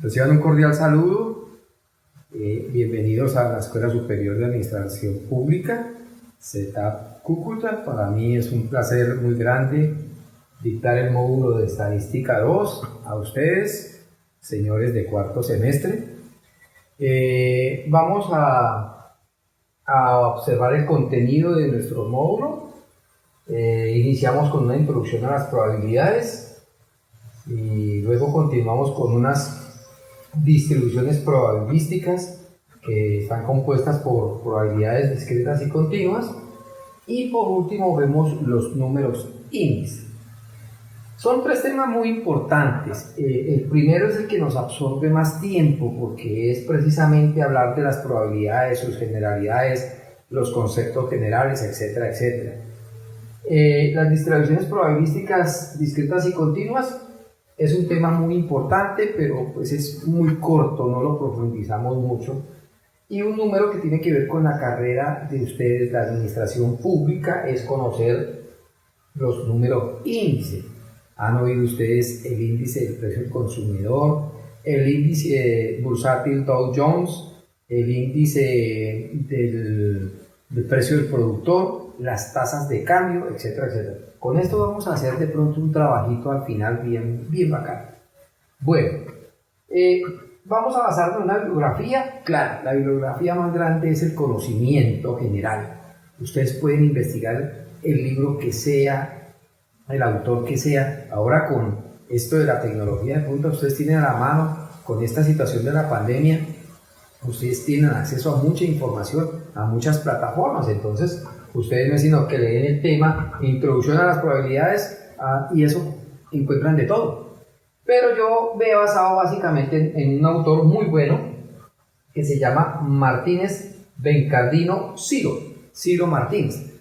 Reciban un cordial saludo. Bienvenidos a la Escuela Superior de Administración Pública, CETAP Cúcuta. Para mí es un placer muy grande dictar el módulo de Estadística 2 a ustedes, señores de cuarto semestre. Vamos a observar el contenido de nuestro módulo. Iniciamos con una introducción a las probabilidades y luego continuamos con unas distribuciones probabilísticas que están compuestas por probabilidades discretas y continuas, y por último vemos los números índice. Son tres temas muy importantes. El primero es el que nos absorbe más tiempo porque es precisamente hablar de las probabilidades, sus generalidades, los conceptos generales, etcétera, etcétera. Las distribuciones probabilísticas discretas y continuas es un tema muy importante, pero pues es muy corto, no lo profundizamos mucho. Y un número que tiene que ver con la carrera de ustedes, la administración pública, es conocer los números índice. Han oído ustedes el índice del precio del consumidor, el índice bursátil Dow Jones, el índice del precio del productor, las tasas de cambio, etcétera, etcétera. Con esto vamos a hacer de pronto un trabajito al final bien bacán. Bueno, vamos a basarnos en una bibliografía. Claro, la bibliografía más grande es el conocimiento general. Ustedes pueden investigar el libro que sea, el autor que sea. Ahora con esto de la tecnología de punta, ustedes tienen a la mano, con esta situación de la pandemia, ustedes tienen acceso a mucha información, a muchas plataformas. Entonces ustedes no es sino que leen el tema, introducción a las probabilidades, y eso encuentran de todo. Pero yo me he basado básicamente en un autor muy bueno que se llama Martínez Bencardino Ciro Martínez.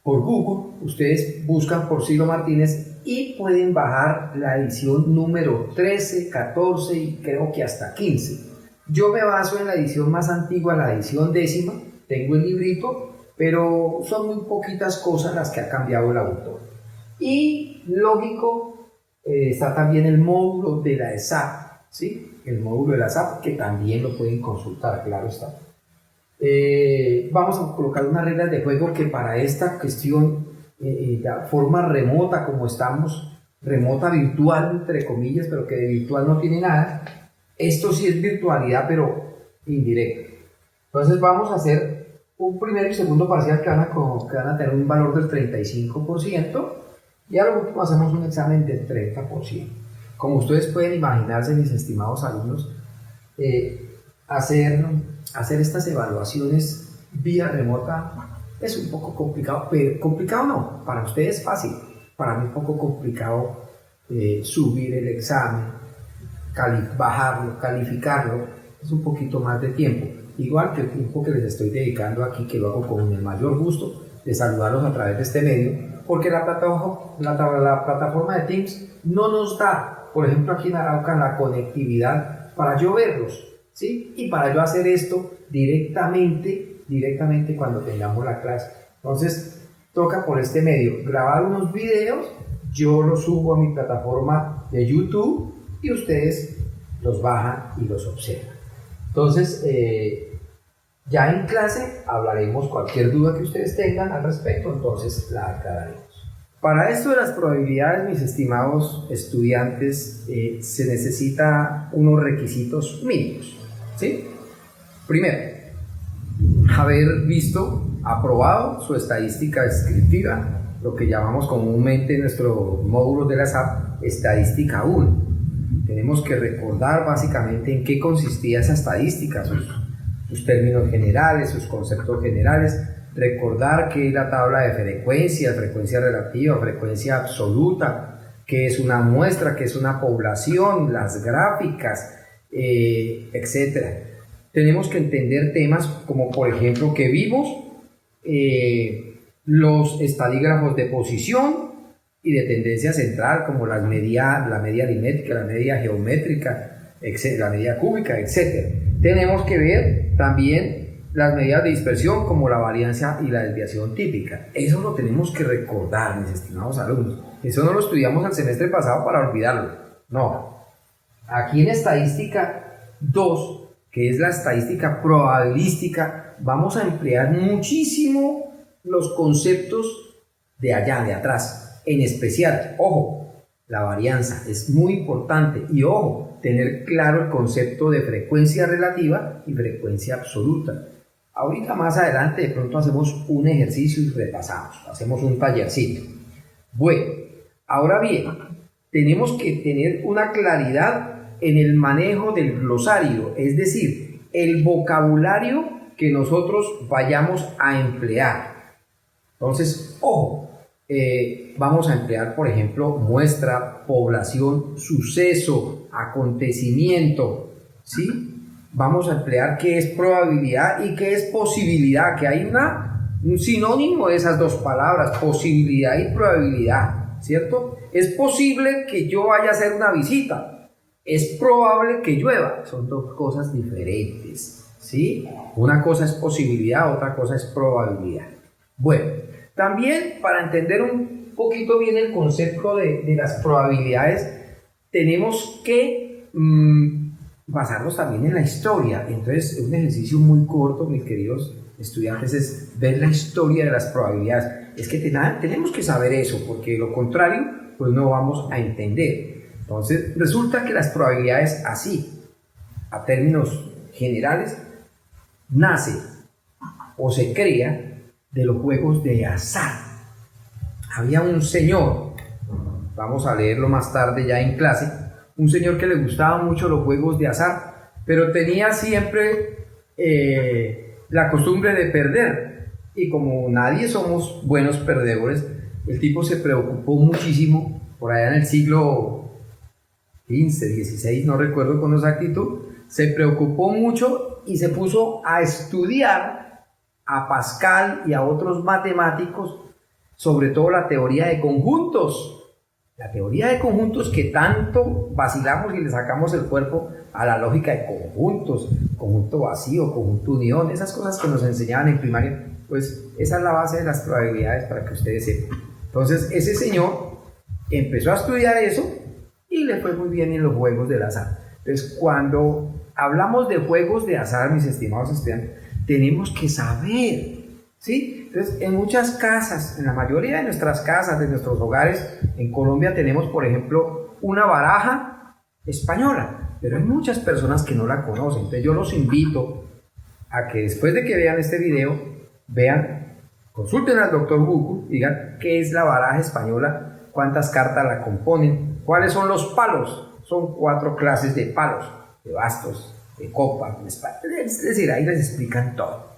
Por Google ustedes buscan por Ciro Martínez y pueden bajar la edición número 13, 14 y creo que hasta 15. Yo me baso en la edición más antigua, la edición 10ª. Tengo el librito, pero son muy poquitas cosas las que ha cambiado el autor. Y lógico, está también el módulo de la ESAP, ¿sí? El módulo de la ESAP, que también lo pueden consultar, claro está. Vamos a colocar unas reglas de juego que para esta cuestión, de forma remota como estamos, remota virtual entre comillas, pero que de virtual no tiene nada. Esto sí es virtualidad, pero indirecta. Entonces vamos a hacer un primero y segundo parcial que van a tener un valor del 35%, y a lo último hacemos un examen del 30%. Como ustedes pueden imaginarse, mis estimados alumnos, hacer estas evaluaciones vía remota es un poco complicado, pero complicado no, para ustedes es fácil, para mí un poco complicado subir el examen, bajarlo, calificarlo, es un poquito más de tiempo. Igual que el tiempo que les estoy dedicando aquí, que lo hago con el mayor gusto de saludarlos a través de este medio, porque la plataforma de Teams no nos da, por ejemplo aquí en Arauca, la conectividad para yo verlos, ¿sí? Y para yo hacer esto directamente cuando tengamos la clase. Entonces toca por este medio grabar unos videos, yo los subo a mi plataforma de YouTube y ustedes los bajan y los observan. Entonces, ya en clase hablaremos cualquier duda que ustedes tengan al respecto, entonces la aclararemos. Para esto de las probabilidades, mis estimados estudiantes, se necesita unos requisitos mínimos, ¿sí? Primero, haber aprobado su estadística descriptiva, lo que llamamos comúnmente en nuestro módulo de la SAP, estadística 1. Tenemos que recordar básicamente en qué consistía esa estadística, sus términos generales, sus conceptos generales, recordar qué es la tabla de frecuencia relativa, frecuencia absoluta, qué es una muestra, qué es una población, las gráficas, etc. Tenemos que entender temas como, por ejemplo, que vimos los estadígrafos de posición y de tendencia central, como la media aritmética, la media geométrica, la media cúbica, etc. Tenemos que ver también las medidas de dispersión, como la varianza y la desviación típica. Eso lo tenemos que recordar, mis estimados alumnos. Eso no lo estudiamos el semestre pasado para olvidarlo. No. Aquí en estadística 2, que es la estadística probabilística, vamos a emplear muchísimo los conceptos de allá, de atrás. En especial, ojo, la varianza es muy importante y ojo, tener claro el concepto de frecuencia relativa y frecuencia absoluta. Ahorita más adelante de pronto hacemos un ejercicio y repasamos, hacemos un tallercito. Bueno, ahora bien, tenemos que tener una claridad en el manejo del glosario, es decir, el vocabulario que nosotros vayamos a emplear. Entonces, ojo, vamos a emplear, por ejemplo, muestra, población, suceso, acontecimiento, ¿sí? Vamos a emplear qué es probabilidad y qué es posibilidad, que hay un sinónimo de esas dos palabras, posibilidad y probabilidad, ¿cierto? Es posible que yo vaya a hacer una visita, es probable que llueva, son dos cosas diferentes, ¿sí? Una cosa es posibilidad, otra cosa es probabilidad. Bueno, también para entender un poquito bien el concepto de las probabilidades, tenemos que basarnos también en la historia. Entonces, un ejercicio muy corto, mis queridos estudiantes, es ver la historia de las probabilidades. Es que tenemos que saber eso, porque lo contrario, pues no vamos a entender. Entonces, resulta que las probabilidades así, a términos generales, nace o se crea de los juegos de azar. Había un señor, vamos a leerlo más tarde ya en clase, un señor que le gustaban mucho los juegos de azar, pero tenía siempre la costumbre de perder. Y como nadie somos buenos perdedores, el tipo se preocupó muchísimo, por allá en el siglo XV, XVI, no recuerdo con exactitud, se preocupó mucho y se puso a estudiar a Pascal y a otros matemáticos, sobre todo la teoría de conjuntos. La teoría de conjuntos que tanto vacilamos y le sacamos el cuerpo a la lógica de conjuntos, conjunto vacío, conjunto unión, esas cosas que nos enseñaban en primaria, pues esa es la base de las probabilidades para que ustedes sepan. Entonces ese señor empezó a estudiar eso y le fue muy bien en los juegos del azar. Entonces cuando hablamos de juegos de azar, mis estimados estudiantes, tenemos que saber, ¿sí? Entonces, en muchas casas, en la mayoría de nuestras casas, de nuestros hogares, en Colombia tenemos, por ejemplo, una baraja española, pero hay muchas personas que no la conocen. Entonces, yo los invito a que después de que vean este video, vean, consulten al doctor Google, digan qué es la baraja española, cuántas cartas la componen, cuáles son los palos. Son 4 clases de palos, de bastos, de copa, de espada. Es decir, ahí les explican todo.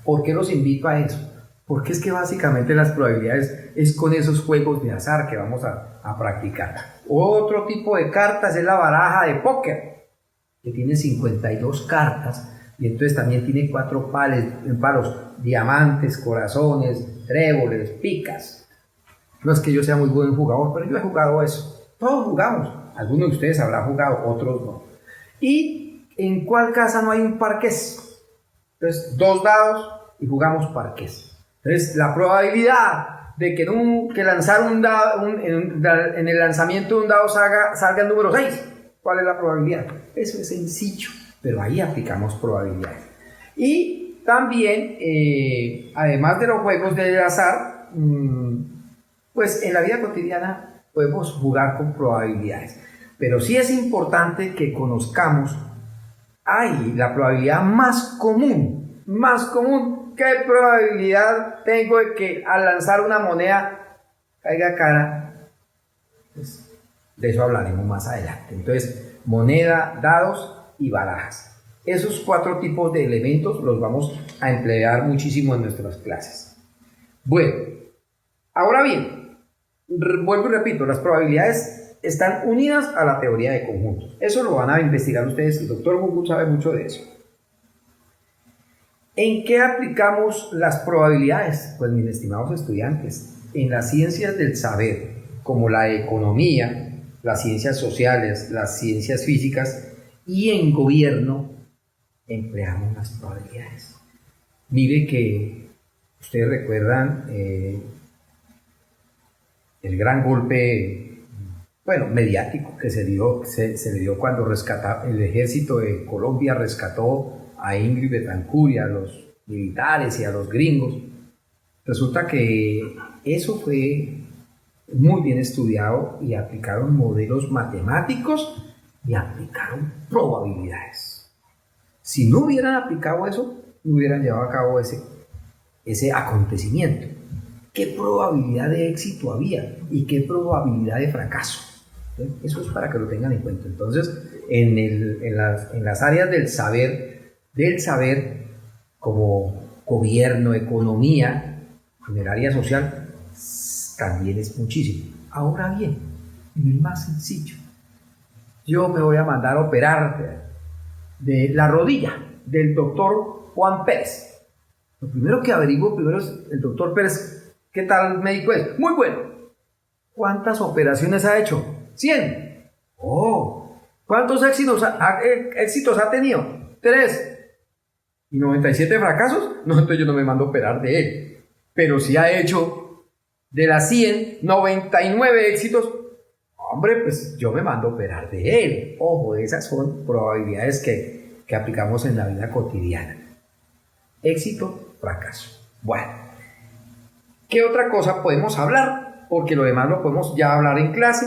¿Por qué los invito a eso? Porque es que básicamente las probabilidades es con esos juegos de azar que vamos a practicar. Otro tipo de cartas es la baraja de póker, que tiene 52 cartas y entonces también tiene 4 palos, diamantes, corazones, tréboles, picas. No es que yo sea muy buen jugador, pero yo he jugado eso. Todos jugamos. Algunos de ustedes habrán jugado, otros no. ¿Y en cuál casa no hay un parqués? Entonces, 2 dados y jugamos parqués. Entonces, la probabilidad de que lanzar un dado, en el lanzamiento de un dado salga el número 6. ¿Cuál es la probabilidad? Eso es sencillo, pero ahí aplicamos probabilidades. Y también, además de los juegos de azar, pues en la vida cotidiana podemos jugar con probabilidades. Pero sí es importante que conozcamos la probabilidad más común. ¿Qué probabilidad tengo de que al lanzar una moneda caiga cara? Pues de eso hablaremos más adelante. Entonces, moneda, dados y barajas. Esos 4 tipos de elementos los vamos a emplear muchísimo en nuestras clases. Bueno, ahora bien, vuelvo y repito, las probabilidades están unidas a la teoría de conjuntos. Eso lo van a investigar ustedes, el doctor Google sabe mucho de eso. ¿En qué aplicamos las probabilidades? Pues mis estimados estudiantes, en las ciencias del saber, como la economía, las ciencias sociales, las ciencias físicas y en gobierno, empleamos las probabilidades. Mire que ustedes recuerdan el gran golpe bueno, mediático que se le dio cuando el ejército de Colombia rescató a Ingrid Betancourt y a los militares y a los gringos. Resulta que eso fue muy bien estudiado y aplicaron modelos matemáticos y aplicaron probabilidades. Si no hubieran aplicado eso, no hubieran llevado a cabo ese acontecimiento. ¿Qué probabilidad de éxito había y qué probabilidad de fracaso? Eso es para que lo tengan en cuenta. Entonces, en las áreas del saber como gobierno, economía, en el área social, también es muchísimo. Ahora bien, en el más sencillo, yo me voy a mandar a operar de la rodilla del doctor Juan Pérez. Lo primero que averiguo es el doctor Pérez, ¿qué tal médico es? Muy bueno. ¿Cuántas operaciones ha hecho? 100. Oh, ¿cuántos éxitos ha tenido? 3. ¿Y 97 fracasos? No, entonces yo no me mando a operar de él. Pero si ha hecho de las 100, 99 éxitos, hombre, pues yo me mando a operar de él. Ojo, esas son probabilidades que aplicamos en la vida cotidiana. Éxito, fracaso. Bueno, ¿qué otra cosa podemos hablar? Porque lo demás lo podemos ya hablar en clase.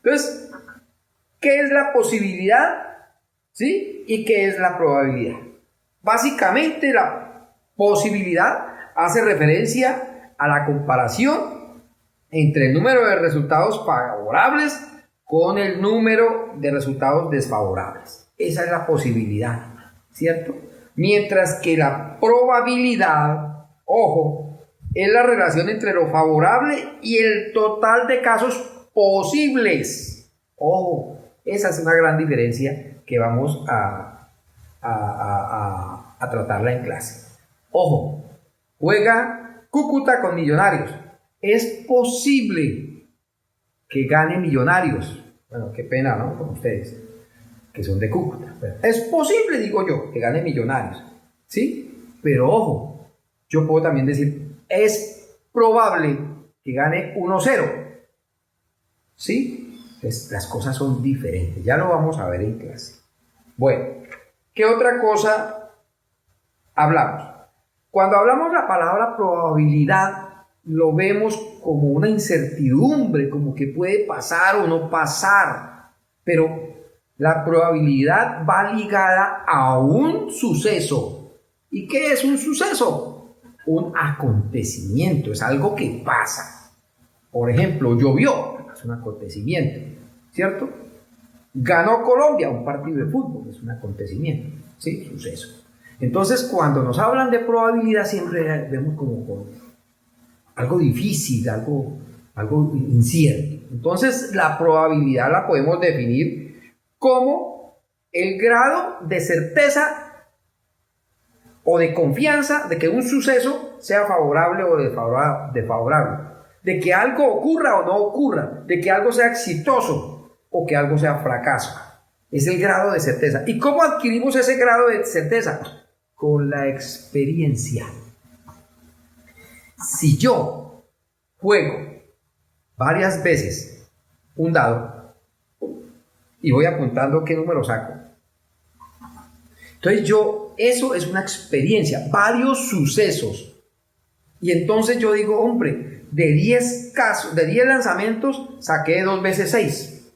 Entonces, ¿qué es la posibilidad? ¿Sí? ¿Y qué es la probabilidad? Básicamente, la posibilidad hace referencia a la comparación entre el número de resultados favorables con el número de resultados desfavorables. Esa es la posibilidad, ¿cierto? Mientras que la probabilidad, ojo, es la relación entre lo favorable y el total de casos posibles. Ojo, esa es una gran diferencia que vamos a tratarla en clase. Ojo, juega Cúcuta con Millonarios. Es posible que gane Millonarios. Bueno, qué pena, ¿no? Con ustedes, que son de Cúcuta. Pero es posible, digo yo, que gane Millonarios. ¿Sí? Pero ojo, yo puedo también decir, es probable que gane 1-0. ¿Sí? Pues las cosas son diferentes. Ya lo vamos a ver en clase. Bueno, ¿qué otra cosa hablamos? Cuando hablamos la palabra probabilidad, lo vemos como una incertidumbre, como que puede pasar o no pasar, pero la probabilidad va ligada a un suceso. ¿Y qué es un suceso? Un acontecimiento, es algo que pasa. Por ejemplo, llovió, es un acontecimiento, ¿cierto? Ganó Colombia un partido de fútbol, es un acontecimiento, ¿sí? Suceso. Entonces, cuando nos hablan de probabilidad, siempre vemos como algo difícil, algo incierto. Entonces, la probabilidad la podemos definir como el grado de certeza o de confianza de que un suceso sea favorable o desfavorable, de que algo ocurra o no ocurra, de que algo sea exitoso o que algo sea fracaso. Es el grado de certeza. ¿Y cómo adquirimos ese grado de certeza? Con la experiencia. Si yo juego varias veces un dado y voy apuntando qué número saco, entonces eso es una experiencia, varios sucesos. Y entonces yo digo, hombre, de 10 lanzamientos saqué 2 veces 6.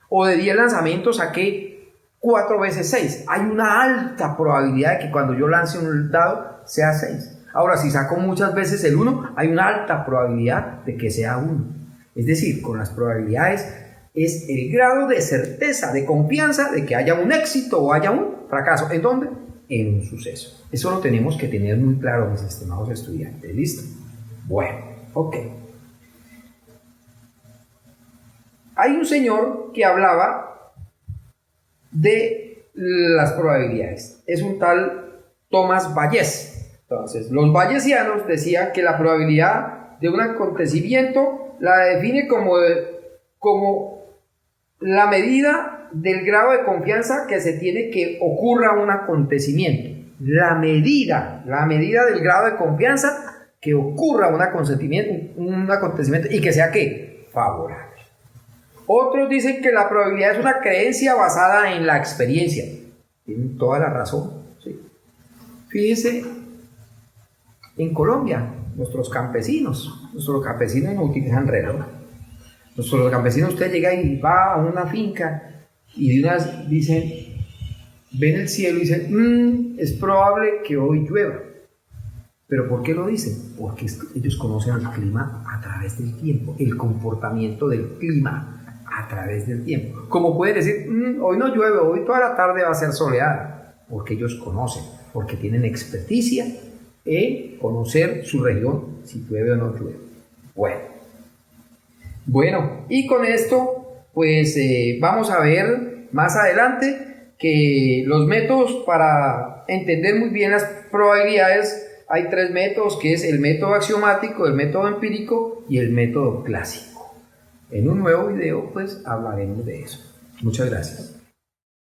O de 10 lanzamientos saqué 4 veces 6. Hay una alta probabilidad de que cuando yo lance un dado sea 6. Ahora, si saco muchas veces el 1, hay una alta probabilidad de que sea 1. Es decir, con las probabilidades es el grado de certeza, de confianza de que haya un éxito o haya un fracaso. ¿En dónde? En un suceso. Eso lo tenemos que tener muy claro, mis estimados estudiantes. ¿Listo? Bueno, ok. Hay un señor que hablaba de las probabilidades. Es un tal Tomás Bayes. Entonces, los bayesianos decían que la probabilidad de un acontecimiento la define como la medida del grado de confianza que se tiene que ocurra un acontecimiento. La medida del grado de confianza que ocurra un acontecimiento y que sea ¿qué? Favorable. Otros dicen que la probabilidad es una creencia basada en la experiencia. Tienen toda la razón. ¿Sí? Fíjense, en Colombia, nuestros campesinos no utilizan reloj. Nuestros campesinos, usted llega y va a una finca y de unas dicen, ven el cielo y dicen, es probable que hoy llueva. ¿Pero por qué lo dicen? Porque ellos conocen el clima a través del tiempo, el comportamiento del clima a través del tiempo. Como pueden decir, hoy no llueve, hoy toda la tarde va a ser soleada, porque ellos conocen, porque tienen experticia en conocer su región, si llueve o no llueve. Bueno, y con esto, pues vamos a ver más adelante que los métodos para entender muy bien las probabilidades. Hay 3 métodos, que es el método axiomático, el método empírico y el método clásico. En un nuevo video, pues, hablaremos de eso. Muchas gracias.